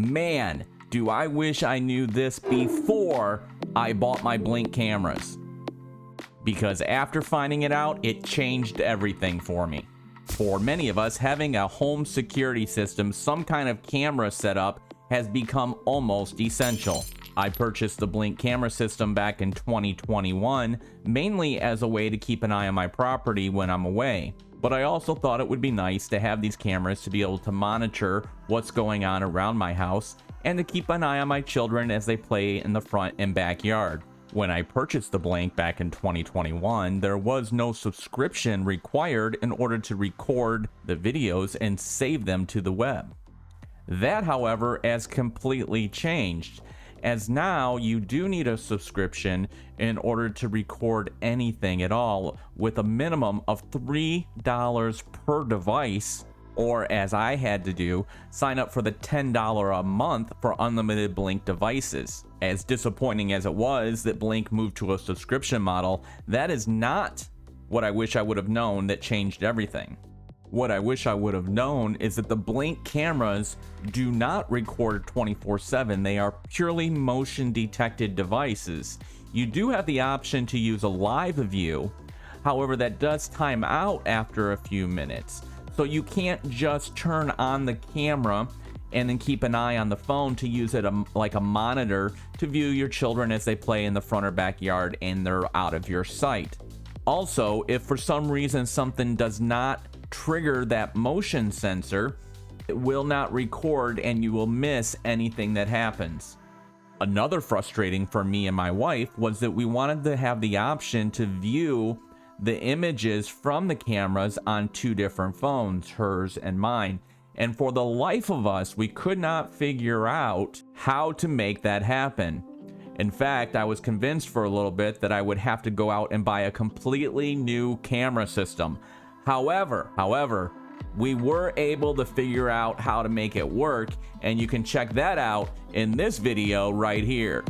Man, do I wish I knew this before I bought my Blink cameras. Because after finding it out, it changed everything for me. For many of us, having a home security system, some kind of camera setup, has become almost essential. I purchased the Blink camera system back in 2021, mainly as a way to keep an eye on my property when I'm away. But I also thought it would be nice to have these cameras to be able to monitor what's going on around my house and to keep an eye on my children as they play in the front and backyard. When I purchased the Blink back in 2021, there was no subscription required in order to record the videos and save them to the web. That, however, has completely changed, as now you do need a subscription in order to record anything at all, with a minimum of $3 per device, or as I had to do, sign up for the $10 a month for unlimited Blink devices. As disappointing as it was that Blink moved to a subscription model, that is not what I wish I would have known that changed everything. What I wish I would have known is that the Blink cameras do not record 24/7. They are purely motion detected devices. You do have the option to use a live view. However, that does time out after a few minutes. So you can't just turn on the camera and then keep an eye on the phone to use it like a monitor to view your children as they play in the front or backyard and they're out of your sight. Also, if for some reason something does not trigger that motion sensor, it will not record and you will miss anything that happens. Another frustrating for me and my wife was that we wanted to have the option to view the images from the cameras on two different phones, hers and mine. And for the life of us, we could not figure out how to make that happen. In fact, I was convinced for a little bit that I would have to go out and buy a completely new camera system. However, we were able to figure out how to make it work, and you can check that out in this video right here.